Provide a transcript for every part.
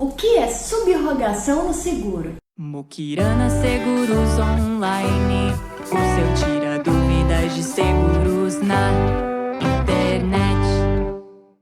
O que é subrogação no seguro? Mukirana Seguros Online, o seu tira dúvidas de seguros na internet.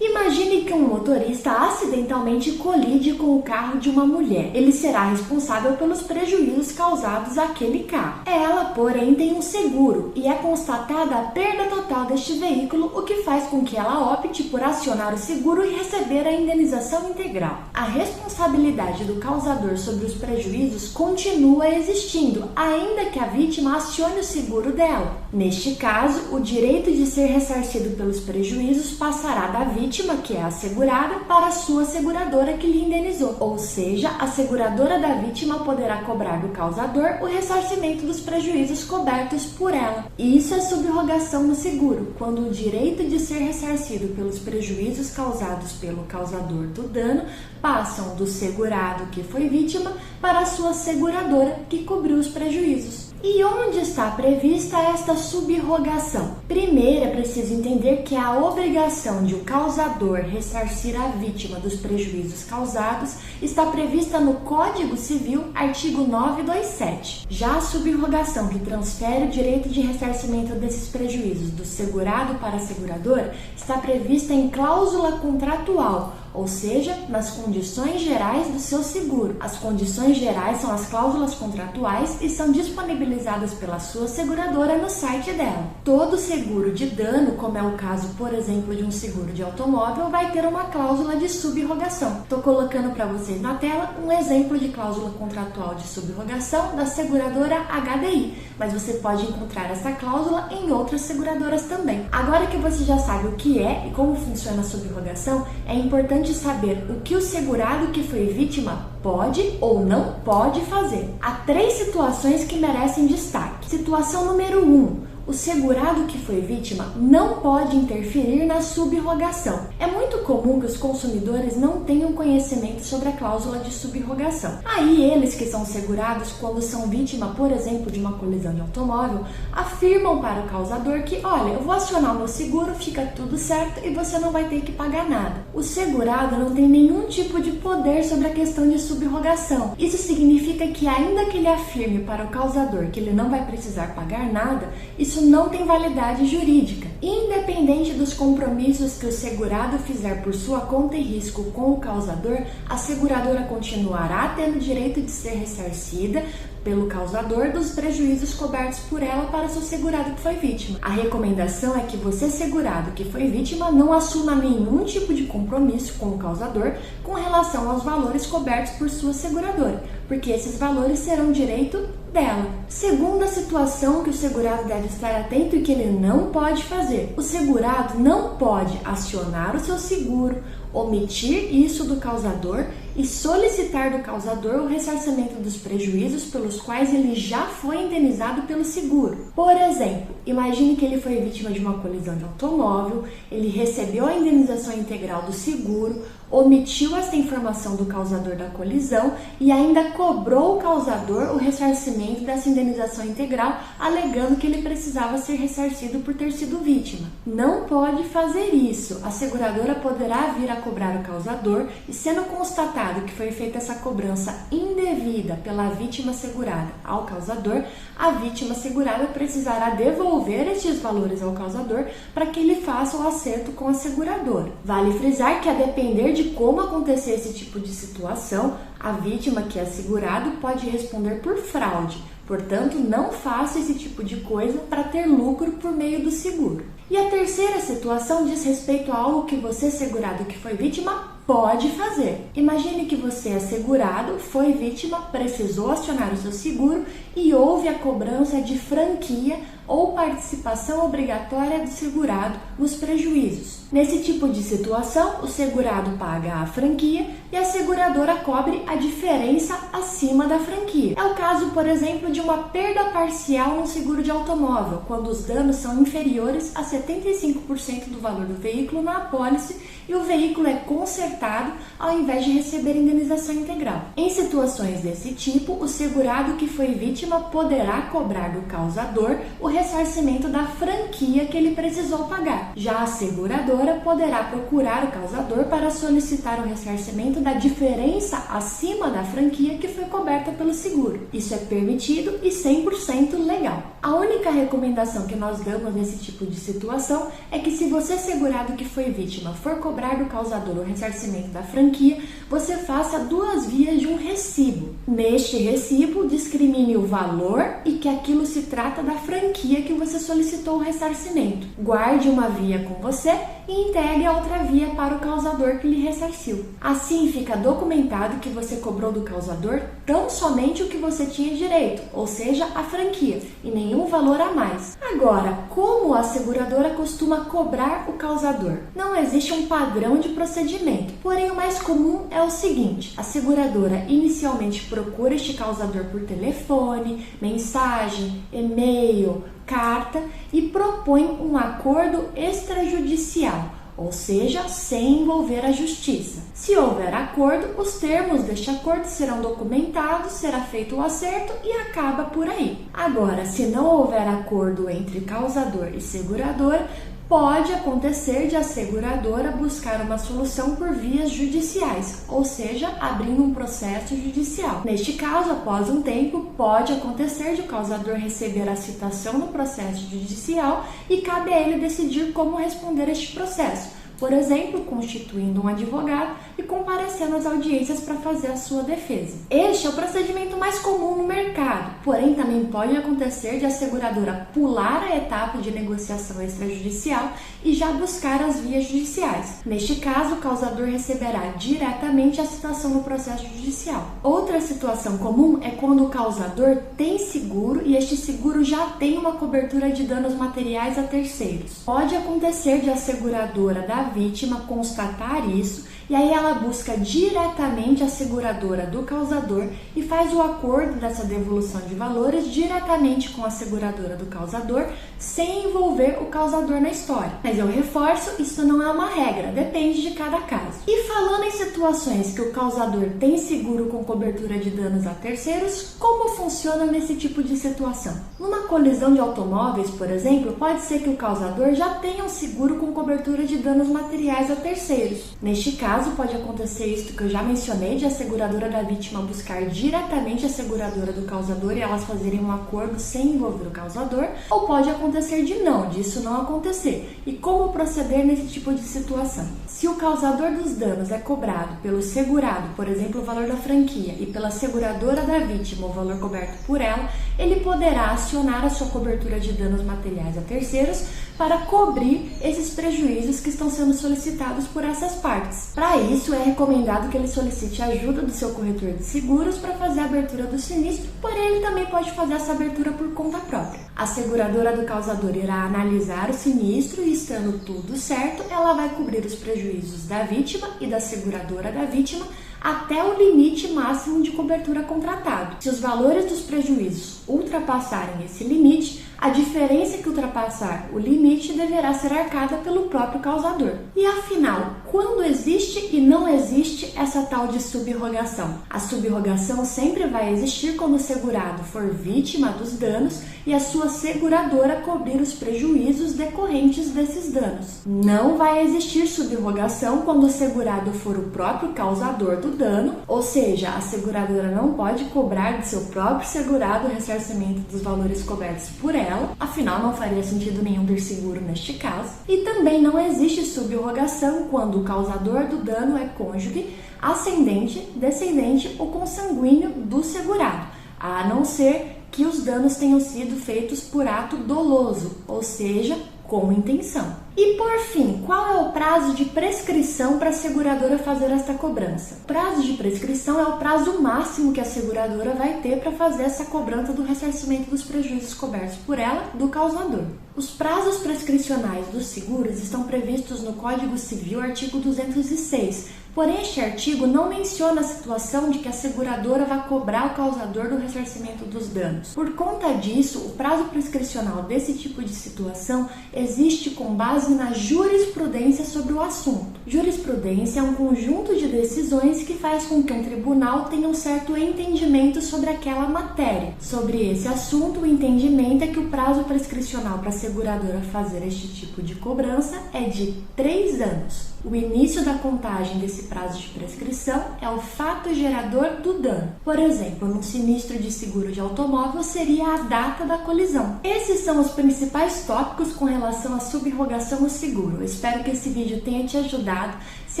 Imagine que um motorista acidentalmente colide com o carro de uma mulher. Ele será responsável pelos prejuízos causados àquele carro. Ela, porém, tem um seguro e é constatada a perda total deste veículo, o que faz com que ela opte por acionar o seguro e receber a indenização integral. A responsabilidade do causador sobre os prejuízos continua existindo, ainda que a vítima acione o seguro dela. Neste caso, o direito de ser ressarcido pelos prejuízos passará da vítima, que é a segurada, para a sua seguradora que lhe indenizou. Ou seja, a seguradora da vítima poderá cobrar do causador o ressarcimento dos prejuízos cobertos por ela. Isso é subrogação no seguro, quando o direito de ser ressarcido pelos prejuízos causados pelo causador do dano passam do segurado que foi vítima para a sua seguradora que cobriu os prejuízos. E onde está prevista esta subrogação? Primeiro, é preciso entender que a obrigação de o causador ressarcir a vítima dos prejuízos causados está prevista no Código Civil, artigo 927. Já a subrogação, que transfere o direito de ressarcimento desses prejuízos do segurado para a seguradora, está prevista em cláusula contratual, ou seja, nas condições gerais do seu seguro. As condições gerais são as cláusulas contratuais e são disponibilizadas pela sua seguradora no site dela. Todo seguro de dano, como é o caso, por exemplo, de um seguro de automóvel, vai ter uma cláusula de subrogação. Estou colocando para vocês na tela um exemplo de cláusula contratual de subrogação da seguradora HDI, mas você pode encontrar essa cláusula em outras seguradoras também. Agora que você já sabe o que é e como funciona a subrogação, é importante saber o que o segurado que foi vítima pode ou não pode fazer. Há 3 situações que merecem destaque. Situação número 1. O segurado que foi vítima não pode interferir na subrogação. É muito comum que os consumidores não tenham conhecimento sobre a cláusula de subrogação. Aí eles que são segurados, quando são vítima, por exemplo, de uma colisão de automóvel, afirmam para o causador que, olha, eu vou acionar o meu seguro, fica tudo certo e você não vai ter que pagar nada. O segurado não tem nenhum tipo de poder sobre a questão de subrogação. Isso significa que, ainda que ele afirme para o causador que ele não vai precisar pagar nada, isso não tem validade jurídica. Independente dos compromissos que o segurado fizer por sua conta e risco com o causador, a seguradora continuará tendo o direito de ser ressarcida pelo causador dos prejuízos cobertos por ela para seu segurado que foi vítima. A recomendação é que você, segurado que foi vítima, não assuma nenhum tipo de compromisso com o causador com relação aos valores cobertos por sua seguradora, porque esses valores serão direito dela. Segunda situação que o segurado deve estar atento e que ele não pode fazer: o segurado não pode acionar o seu seguro, omitir isso do causador e solicitar do causador o ressarcimento dos prejuízos pelos quais ele já foi indenizado pelo seguro. Por exemplo, imagine que ele foi vítima de uma colisão de automóvel, ele recebeu a indenização integral do seguro, omitiu esta informação do causador da colisão e ainda cobrou o causador o ressarcimento dessa indenização integral, alegando que ele precisava ser ressarcido por ter sido vítima. Não pode fazer isso. A seguradora poderá vir a cobrar o causador e, sendo constatado que foi feita essa cobrança indevida pela vítima segurada ao causador, a vítima segurada precisará devolver estes valores ao causador para que ele faça o acerto com a seguradora. Vale frisar que, a depender de como acontecer esse tipo de situação, a vítima, que é segurado, pode responder por fraude. Portanto, não faça esse tipo de coisa para ter lucro por meio do seguro. E a terceira situação diz respeito a algo que você, segurado que foi vítima, pode fazer. Imagine que você é segurado, foi vítima, precisou acionar o seu seguro e houve a cobrança de franquia ou participação obrigatória do segurado nos prejuízos. Nesse tipo de situação, o segurado paga a franquia e a seguradora cobre a diferença acima da franquia. É o caso, por exemplo, de uma perda parcial no seguro de automóvel, quando os danos são inferiores a 75% do valor do veículo na apólice e o veículo é consertado ao invés de receber indenização integral. Em situações desse tipo, o segurado que foi vítima poderá cobrar do causador o ressarcimento da franquia que ele precisou pagar. Já a seguradora poderá procurar o causador para solicitar o ressarcimento da diferença acima da franquia que foi coberta pelo seguro. Isso é permitido e 100% legal. A única recomendação que nós damos nesse tipo de situação é que se você segurado que foi vítima for cobrar do causador o ressarcimento da franquia, você faça 2 vias de um recibo. Neste recibo, discrimine o valor e que aquilo se trata da franquia que você solicitou o ressarcimento. Guarde uma via com você e integre a outra via para o causador que lhe ressarciu. Assim fica documentado que você cobrou do causador tão somente o que você tinha direito, ou seja, a franquia, e nenhum valor a mais. Agora, como a seguradora costuma cobrar o causador? Não existe um padrão de procedimento, porém o mais comum é o seguinte: a seguradora inicialmente procura este causador por telefone, mensagem, e-mail, carta e propõe um acordo extrajudicial, ou seja, sem envolver a justiça. Se houver acordo, os termos deste acordo serão documentados, será feito o acerto e acaba por aí. Agora, se não houver acordo entre causador e seguradora, pode acontecer de a seguradora buscar uma solução por vias judiciais, ou seja, abrindo um processo judicial. Neste caso, após um tempo, pode acontecer de o causador receber a citação no processo judicial e cabe a ele decidir como responder este processo. Por exemplo, constituindo um advogado e comparecendo às audiências para fazer a sua defesa. Este é o procedimento mais comum no mercado, porém também pode acontecer de a seguradora pular a etapa de negociação extrajudicial e já buscar as vias judiciais. Neste caso, o causador receberá diretamente a citação no processo judicial. Outra situação comum é quando o causador tem seguro e este seguro já tem uma cobertura de danos materiais a terceiros. Pode acontecer de a seguradora da vítima constatar isso e aí ela busca diretamente a seguradora do causador e faz o acordo dessa devolução de valores diretamente com a seguradora do causador, sem envolver o causador na história. Mas eu reforço, isso não é uma regra, depende de cada caso. E falando em situações que o causador tem seguro com cobertura de danos a terceiros, como funciona nesse tipo de situação? Numa colisão de automóveis, por exemplo, pode ser que o causador já tenha um seguro com cobertura de danos materiais a terceiros. Neste caso, pode acontecer isso que eu já mencionei, de a seguradora da vítima buscar diretamente a seguradora do causador e elas fazerem um acordo sem envolver o causador, ou pode acontecer disso não acontecer. E como proceder nesse tipo de situação? Se o causador dos danos é cobrado pelo segurado, por exemplo, o valor da franquia, e pela seguradora da vítima, o valor coberto por ela, ele poderá acionar a sua cobertura de danos materiais a terceiros para cobrir esses prejuízos que estão sendo solicitados por essas partes. Para isso, é recomendado que ele solicite a ajuda do seu corretor de seguros para fazer a abertura do sinistro, porém ele também pode fazer essa abertura por conta própria. A seguradora do causador irá analisar o sinistro e, estando tudo certo, ela vai cobrir os prejuízos da vítima e da seguradora da vítima até o limite máximo de cobertura contratado. Se os valores dos prejuízos ultrapassarem esse limite, a diferença que ultrapassar o limite deverá ser arcada pelo próprio causador. E afinal, quando existe e não existe essa tal de subrogação? A subrogação sempre vai existir quando o segurado for vítima dos danos e a sua seguradora cobrir os prejuízos decorrentes desses danos. Não vai existir subrogação quando o segurado for o próprio causador do dano, ou seja, a seguradora não pode cobrar de seu próprio segurado o ressarcimento dos valores cobertos por ela, afinal não faria sentido nenhum ter seguro neste caso. E também não existe subrogação quando o causador do dano é cônjuge, ascendente, descendente ou consanguíneo do segurado, a não ser que os danos tenham sido feitos por ato doloso, ou seja, com intenção. E por fim, qual é o prazo de prescrição para a seguradora fazer esta cobrança? O prazo de prescrição é o prazo máximo que a seguradora vai ter para fazer essa cobrança do ressarcimento dos prejuízos cobertos por ela do causador. Os prazos prescricionais dos seguros estão previstos no Código Civil, artigo 206, Porém, este artigo não menciona a situação de que a seguradora vai cobrar o causador do ressarcimento dos danos. Por conta disso, o prazo prescricional desse tipo de situação existe com base na jurisprudência sobre o assunto. Jurisprudência é um conjunto de decisões que faz com que um tribunal tenha um certo entendimento sobre aquela matéria. Sobre esse assunto, o entendimento é que o prazo prescricional para a seguradora fazer este tipo de cobrança é de 3 anos. O início da contagem desse prazo de prescrição é o fato gerador do dano. Por exemplo, num sinistro de seguro de automóvel seria a data da colisão. Esses são os principais tópicos com relação à subrogação no seguro. Eu espero que esse vídeo tenha te ajudado. Se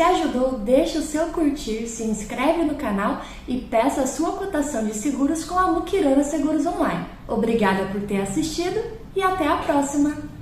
ajudou, deixa o seu curtir, se inscreve no canal e peça a sua cotação de seguros com a Mukirana Seguros Online. Obrigada por ter assistido e até a próxima!